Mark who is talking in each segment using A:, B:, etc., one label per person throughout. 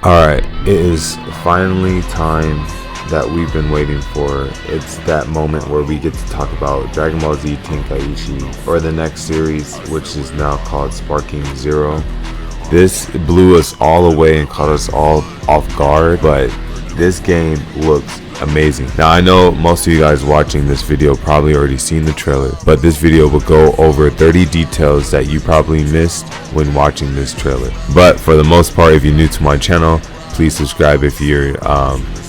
A: Alright, it is finally time that we've been waiting for. It's that moment where we get to talk about Dragon Ball Z Tenkaichi, or the next series, which is now called Sparking Zero. This blew us all away and caught us all off guard, but this game looks amazing. Now I know most of you guys watching this video probably already seen the trailer, but this video will go over 30 details that you probably missed when watching this trailer. But for the most part, if you're new to my channel, please subscribe if you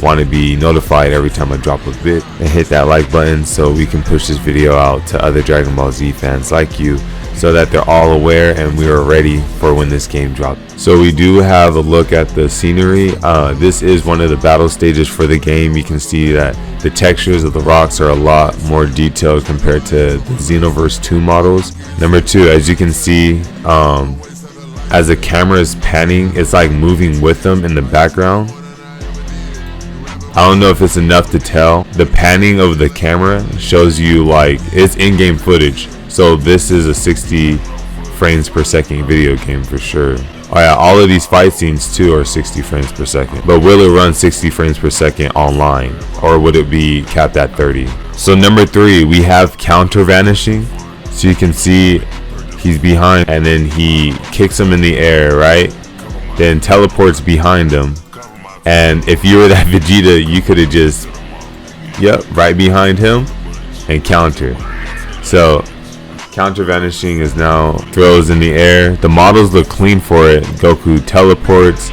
A: want to be notified every time I drop a vid, and hit that like button so we can push this video out to other Dragon Ball Z fans like you, so that they're all aware and we are ready for when this game drops. So we do have a look at the scenery. This is one of the battle stages for the game. You can see that the textures of the rocks are a lot more detailed compared to the Xenoverse 2 models. Number 2, as you can see, as the camera is panning, it's like moving with them in the background. I don't know if it's enough to tell. The panning of the camera shows you like it's in-game footage. So this is a 60 frames per second video game for sure. Oh yeah, all of these fight scenes too are 60 frames per second. But will it run 60 frames per second online, or would it be capped at 30? So number 3, we have counter vanishing. So you can see he's behind and then he kicks him in the air, right? Then teleports behind him. And if you were that Vegeta, you could have just, right behind him and counter. So counter vanishing is now throws in the air. The models look clean for it. Goku teleports,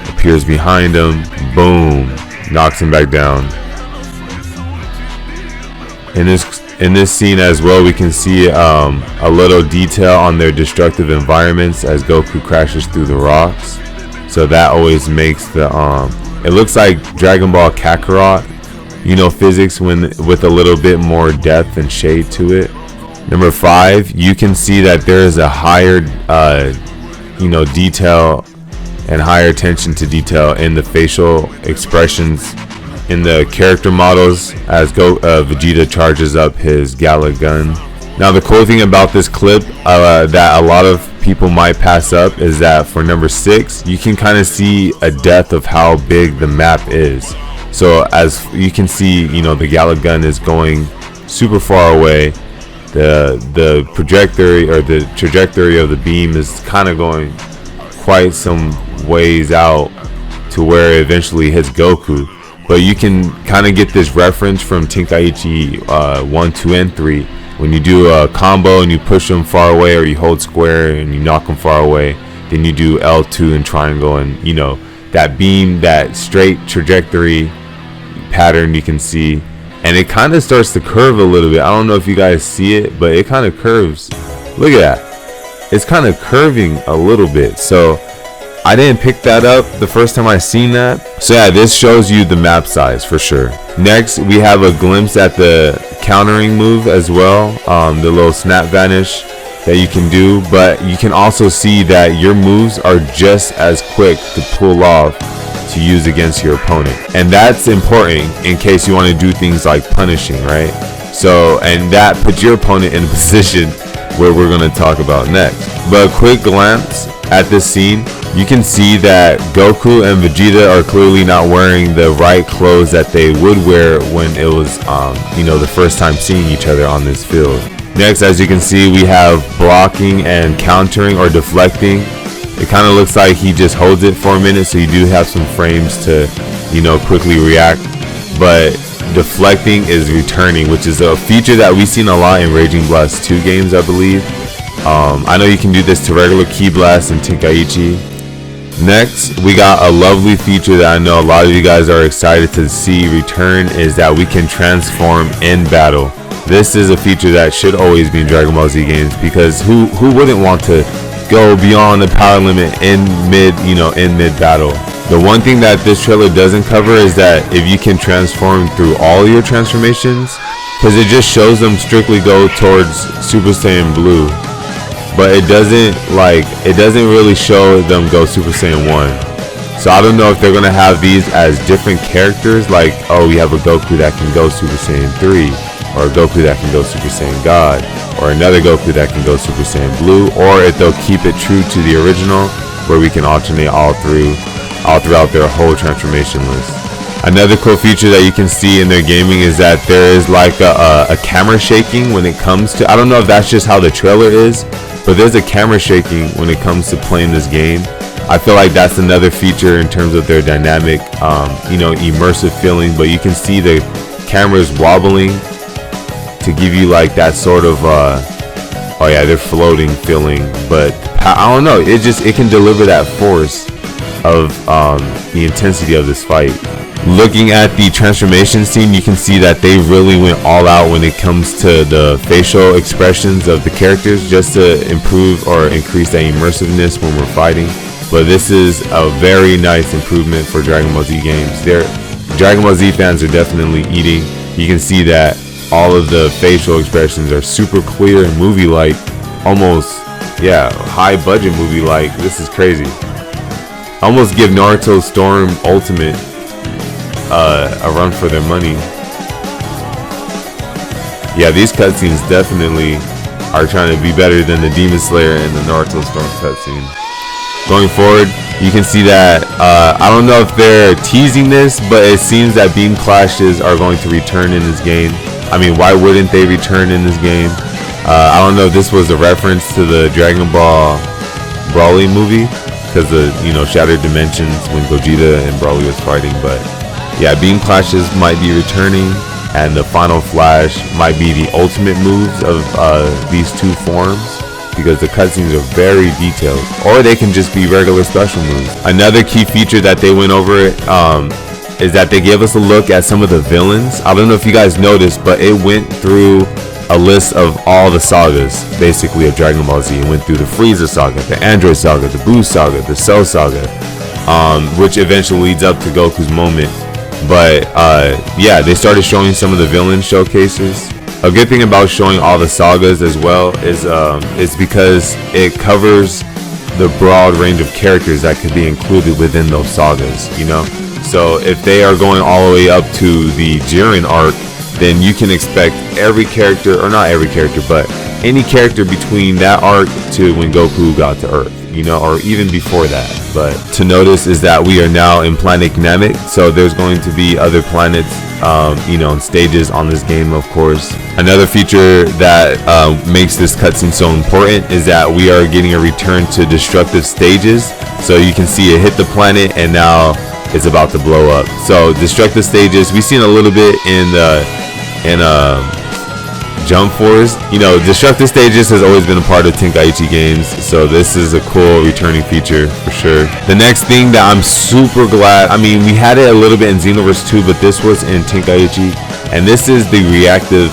A: appears behind him, boom, knocks him back down. In this scene as well, we can see a little detail on their destructive environments as Goku crashes through the rocks. So that always makes the it looks like Dragon Ball Kakarot, physics with a little bit more depth and shade to it. Number 5, you can see that there is a higher detail and higher attention to detail in the facial expressions in the character models as Vegeta charges up his Gala gun. Now the cool thing about this clip that a lot of people might pass up is that for number 6, you can kind of see a depth of how big the map is. So as you can see, the Gala gun is going super far away. The trajectory of the beam is kind of going quite some ways out to where it eventually hits Goku. But you can kind of get this reference from Tenkaichi 1, 2, and 3. When you do a combo and you push them far away, or you hold square and you knock them far away, then you do L2 and triangle, and that beam, that straight trajectory pattern you can see. And it kind of starts to curve a little bit. I don't know if you guys see it, but it kind of curves. Look at that. It's kind of curving a little bit. So I didn't pick that up the first time I seen that. So yeah, this shows you the map size for sure. Next, we have a glimpse at the countering move as well. The little snap vanish that you can do. But you can also see that your moves are just as quick to pull off to use against your opponent, and that's important in case you want to do things like punishing, right? So, and that puts your opponent in a position where we're going to talk about next. But a quick glance at this scene, you can see that Goku and Vegeta are clearly not wearing the right clothes that they would wear when it was the first time seeing each other on this field. Next, as you can see, we have blocking and countering or deflecting. It kind of looks like he just holds it for a minute, so you do have some frames to, quickly react. But deflecting is returning, which is a feature that we've seen a lot in Raging Blast 2 games, I believe. I know you can do this to regular Ki Blast and Tenkaichi. Next, we got a lovely feature that I know a lot of you guys are excited to see return, is that we can transform in battle. This is a feature that should always be in Dragon Ball Z games, because who wouldn't want to go beyond the power limit in mid battle. The one thing that this trailer doesn't cover is that if you can transform through all your transformations, because it just shows them strictly go towards Super Saiyan Blue, but it doesn't really show them go Super Saiyan 1. So I don't know if they're gonna have these as different characters, like, oh, we have a Goku that can go Super Saiyan 3, or a Goku that can go Super Saiyan God, or another Goku that can go Super Saiyan Blue, or if they'll keep it true to the original, where we can alternate all through. all throughout their whole transformation list. Another cool feature that you can see in their gaming is that there is like a camera shaking when it comes to, I don't know if that's just how the trailer is, but there's a camera shaking when it comes to playing this game. I feel like that's another feature in terms of their dynamic, immersive feeling, but you can see the cameras wobbling to give you like that sort of, oh yeah, they're floating feeling, but I don't know, it can deliver that force of the intensity of this fight. Looking at the transformation scene, you can see that they really went all out when it comes to the facial expressions of the characters, just to improve or increase that immersiveness when we're fighting. But this is a very nice improvement for Dragon Ball Z games. Dragon Ball Z fans are definitely eating. You can see that all of the facial expressions are super clear and movie-like, almost, yeah, high budget movie-like. This is crazy. Almost give Naruto Storm Ultimate a run for their money. Yeah, these cutscenes definitely are trying to be better than the Demon Slayer and the Naruto Storm cutscene. Going forward, you can see that I don't know if they're teasing this, but it seems that beam clashes are going to return in this game. I mean, why wouldn't they return in this game? I don't know if this was a reference to the Dragon Ball Broly movie, because of, Shattered Dimensions when Gogeta and Broly was fighting, but yeah, beam clashes might be returning, and the final flash might be the ultimate moves of these two forms, because the cutscenes are very detailed, or they can just be regular special moves. Another key feature that they went over is that they gave us a look at some of the villains. I don't know if you guys noticed, but it went through a list of all the sagas, basically, of Dragon Ball Z. It went through the Frieza saga, the Android saga, the Buu saga, the Cell saga, which eventually leads up to Goku's moment. But yeah, they started showing some of the villain showcases. A good thing about showing all the sagas as well is because it covers the broad range of characters that could be included within those sagas, So if they are going all the way up to the Jiren arc, then you can expect every character, or not every character, but any character between that arc to when Goku got to Earth, or even before that. But to notice is that we are now in Planet Namek, so there's going to be other planets, and stages on this game, of course. Another feature that makes this cutscene so important is that we are getting a return to destructive stages. So you can see it hit the planet, and now it's about to blow up. So destructive stages, we've seen a little bit in Jump Force. Destructive stages has always been a part of Tenkaichi games, so this is a cool returning feature for sure. The next thing that I'm super glad, we had it a little bit in Xenoverse 2, but this was in Tenkaichi, and this is the reactive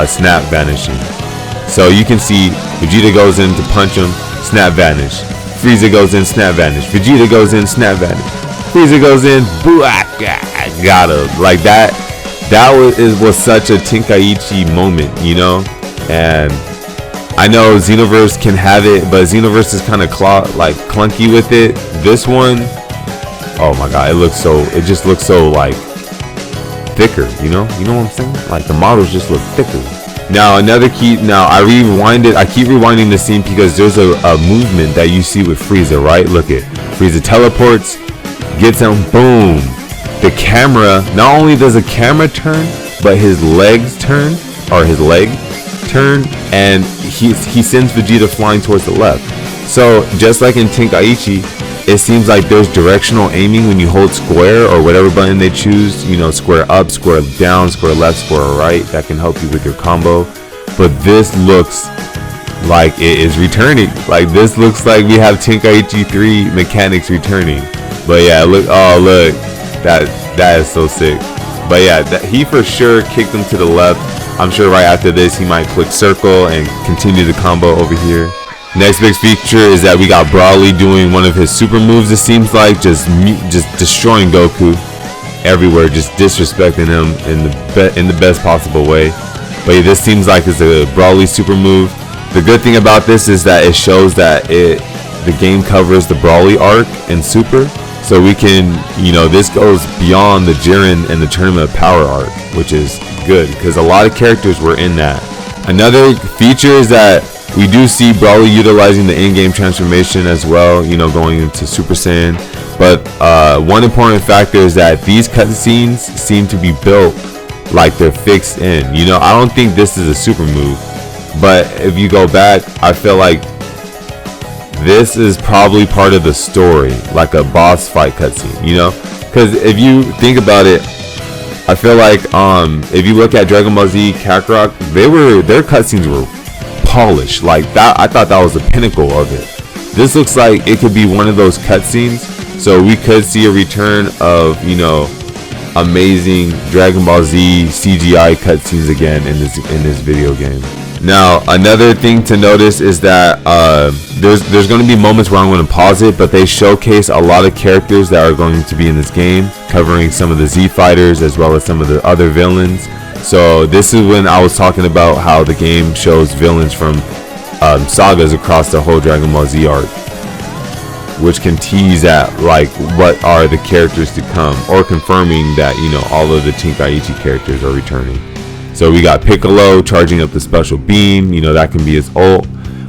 A: snap vanishing. So you can see Vegeta goes in to punch him, snap vanish. Frieza goes in, snap vanish. Vegeta goes in, snap vanish. Frieza goes in, got him. Like that was such a Tenkaichi moment, and I know Xenoverse can have it, but Xenoverse is kind of clunky with it. This one, oh my god, it just looks so like thicker, you know what I'm saying? Like the models just look thicker. Now another key, I keep rewinding the scene because there's a movement that you see with Frieza, right? Look at Frieza teleports, gets him, boom. The camera, not only does the camera turn, but his legs turn, or his leg turn, and he sends Vegeta flying towards the left. So just like in Tenkaichi, it seems like there's directional aiming when you hold square or whatever button they choose, square up, square down, square left, square right. That can help you with your combo. But this looks like it is returning. Like this looks like we have Tenkaichi 3 mechanics returning. But yeah, look, that is so sick. But yeah, he for sure kicked him to the left. I'm sure right after this he might click circle and continue the combo over here. Next big feature is that we got Broly doing one of his super moves. It seems like just destroying Goku everywhere, just disrespecting him in the best possible way. But yeah, this seems like it's a Broly super move. The good thing about this is that it shows that the game covers the Broly arc and Super. So we can, this goes beyond the Jiren and the Tournament of Power arc, which is good because a lot of characters were in that. Another feature is that we do see Broly utilizing the in-game transformation as well, going into Super Saiyan. But one important factor is that these cutscenes seem to be built like they're fixed in. You know, I don't think this is a super move, but if you go back, I feel like this is probably part of the story, like a boss fight cutscene, you know? Because if you think about it, I feel like if you look at Dragon Ball Z Kakarot, their cutscenes were polished like that. I thought that was the pinnacle of it. This looks like it could be one of those cutscenes, so we could see a return of, you know, amazing Dragon Ball Z CGI cutscenes again in this video game. Now, another thing to notice is that there's going to be moments where I'm going to pause it, but they showcase a lot of characters that are going to be in this game, covering some of the Z fighters as well as some of the other villains. So this is when I was talking about how the game shows villains from sagas across the whole Dragon Ball Z arc, which can tease at like what are the characters to come, or confirming that, you know, all of the Tenkaichi characters are returning. So we got Piccolo charging up the special beam, you know, that can be his ult.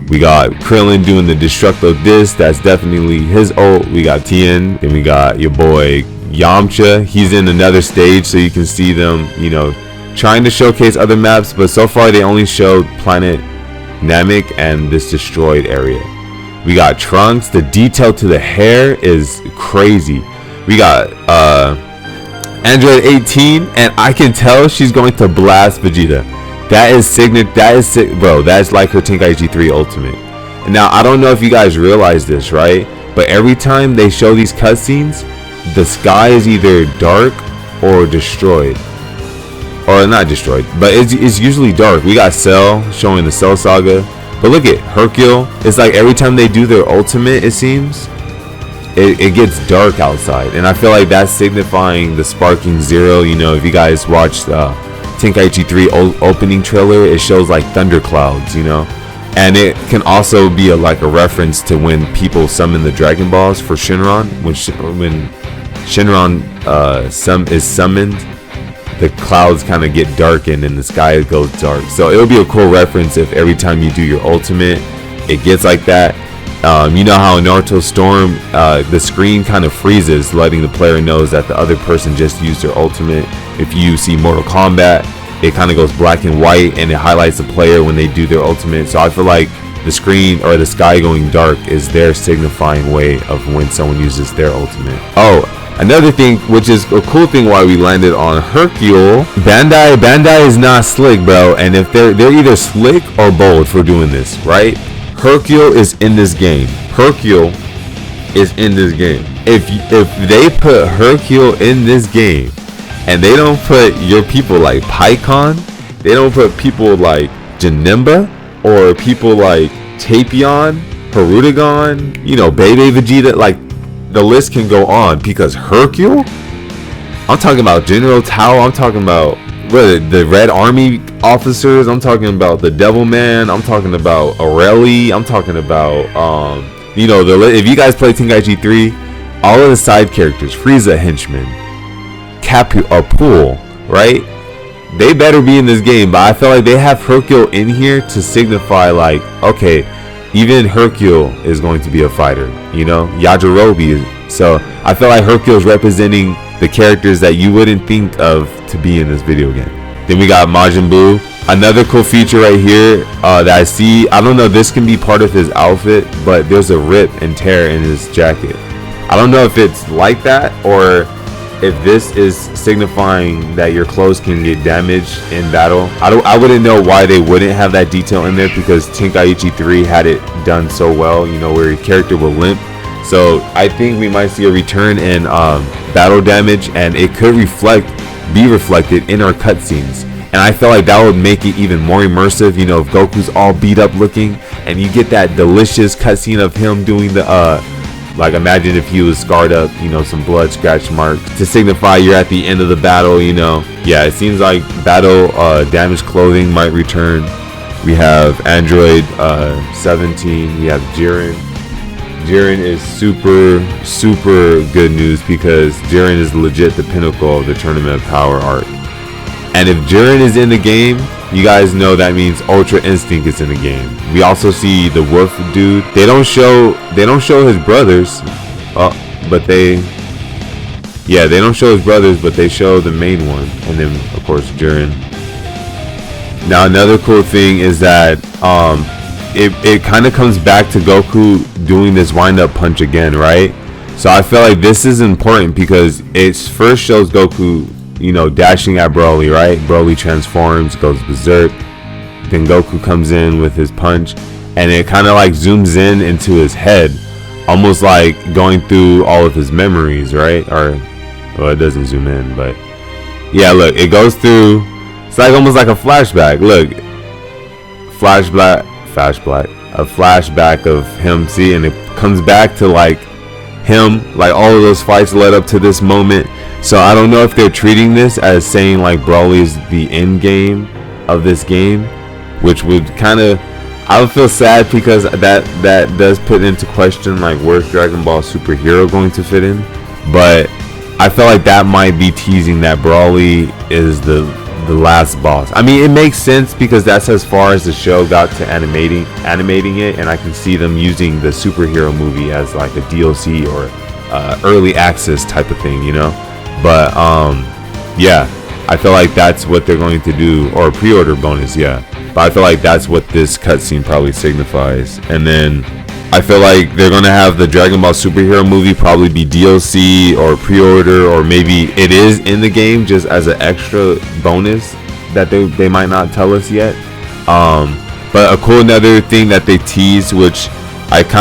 A: We got Krillin doing the Destructo Disc, that's definitely his ult. We got Tien, and we got your boy Yamcha. He's in another stage, so you can see them, you know, trying to showcase other maps, but so far they only showed Planet Namek and this destroyed area. We got Trunks. The detail to the hair is crazy. We got Android 18, and I can tell she's going to blast Vegeta. That is bro. That's like her Tenkaichi 3 Ultimate. And now I don't know if you guys realize this, right? But every time they show these cutscenes, the sky is either dark or destroyed, or not destroyed, but it's usually dark. We got Cell showing the Cell Saga, but look at Hercule. It's like every time they do their ultimate, it seems it gets dark outside, and I feel like that's signifying the Sparking Zero. You know, if you guys watched Tenkaichi 3 opening trailer, it shows like thunderclouds, you know, and it can also be like a reference to when people summon the Dragon Balls for Shenron. When Shenron is summoned, the clouds kind of get darkened and the sky goes dark. So it would be a cool reference if every time you do your ultimate, it gets like that. You know how in Naruto Storm, the screen kind of freezes, letting the player knows that the other person just used their ultimate. If you see Mortal Kombat, it kind of goes black and white, and it highlights the player when they do their ultimate. So I feel like the screen or the sky going dark is their signifying way of when someone uses their ultimate. Oh, another thing, which is a cool thing why we landed on Hercule, Bandai is not slick, bro. And if they're either slick or bold for doing this, right? Hercule is in this game. Hercule is in this game. If they put Hercule in this game, and they don't put your people like Pikkon, they don't put people like Janemba, or people like Tapion, Hirudegarn, you know, Bebe Vegeta, like the list can go on, because Hercule, I'm talking about General Tao, I'm talking about the Red Army officers, I'm talking about the Devilman, I'm talking about Aurelie, I'm talking about you know, if you guys play Tenkaichi 3, all of the side characters, Frieza henchman, Pool, right? They better be in this game, but I feel like they have Hercule in here to signify like, okay, even Hercule is going to be a fighter, you know, Yajirobe. So I feel like Hercule is representing the characters that you wouldn't think of to be in this video game. Then we got Majin Buu. Another cool feature right here that I see, I don't know, this can be part of his outfit, but there's a rip and tear in his jacket. I don't know if it's like that, or if this is signifying that your clothes can get damaged in battle. I wouldn't know why they wouldn't have that detail in there, because Tenkaichi 3 had it done so well, you know, where your character will limp. So I think we might see a return in battle damage, and it could be reflected in our cutscenes. And I feel like that would make it even more immersive, you know, if Goku's all beat up looking, and you get that delicious cutscene of him doing the like, imagine if he was scarred up, you know, some blood scratch marks to signify you're at the end of the battle, you know. Yeah, it seems like battle damaged clothing might return. We have Android 17. We have Jiren. Jiren is super good news, because Jiren is legit the pinnacle of the Tournament of Power arc. And if Jiren is in the game, you guys know that means Ultra Instinct is in the game. We also see the Wolf dude. They don't show his brothers. but they don't show his brothers, but they show the main one, and then of course Jiren. Now another cool thing is that it kind of comes back to Goku doing this wind-up punch again, right? So I feel like this is important because it first shows Goku, you know, dashing at Broly, right? Broly transforms, goes berserk. Then Goku comes in with his punch, and it kind of like zooms in into his head, almost like going through all of his memories, right? Or, well, it doesn't zoom in, but yeah, look, it goes through. It's like almost like a flashback. Look, a flashback of him. See, and it comes back to like him, like all of those fights led up to this moment. So I don't know if they're treating this as saying like Broly is the end game of this game, which would kind of, I would feel sad because that does put into question like where's Dragon Ball Superhero going to fit in. But I feel like that might be teasing that Broly is the last boss. I mean, it makes sense because that's as far as the show got to animating it, and I can see them using the superhero movie as like a DLC or early access type of thing, you know. But yeah, I feel like that's what they're going to do, or a pre-order bonus, yeah. But I feel like that's what this cutscene probably signifies. And then I feel like they're gonna have the Dragon Ball Superhero movie probably be DLC or pre-order, or maybe it is in the game just as an extra bonus that they might not tell us yet. But a cool another thing that they teased, which it's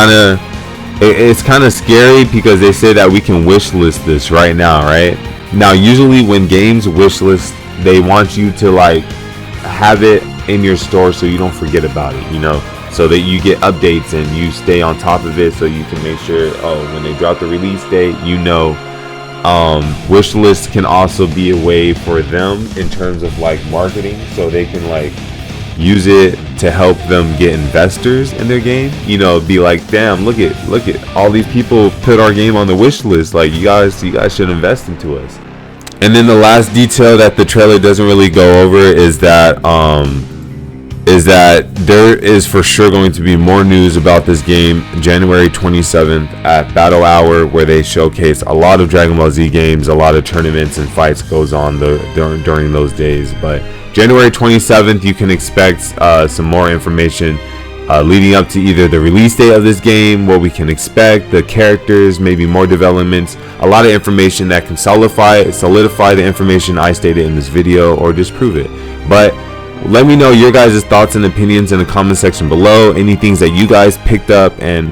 A: kind of scary because they say that we can wish list this right now, right? Now usually when games wish list, they want you to like have it in your store so you don't forget about it, you know, so that you get updates and you stay on top of it, so you can make sure, oh, when they drop the release date, you know. Wish lists can also be a way for them in terms of like marketing, so they can like use it to help them get investors in their game, you know, be like, damn, look at all these people put our game on the wish list, like you guys should invest into us. And then the last detail that the trailer doesn't really go over is that there is for sure going to be more news about this game January 27th at Battle Hour, where they showcase a lot of Dragon Ball Z games, a lot of tournaments and fights goes on during those days. But January 27th, you can expect some more information leading up to either the release date of this game, what we can expect, the characters, maybe more developments, a lot of information that can solidify the information I stated in this video or disprove it. But let me know your guys' thoughts and opinions in the comment section below, any things that you guys picked up, and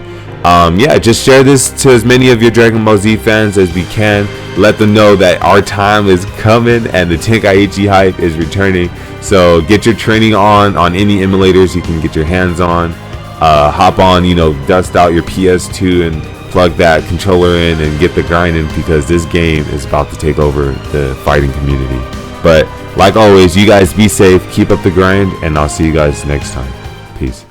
A: yeah, just share this to as many of your Dragon Ball Z fans as we can. Let them know that our time is coming and the Tenkaichi hype is returning. So get your training on any emulators you can get your hands on. Hop on, you know, dust out your PS2 and plug that controller in and get the grind in, because this game is about to take over the fighting community. But like always, you guys be safe, keep up the grind, and I'll see you guys next time. Peace.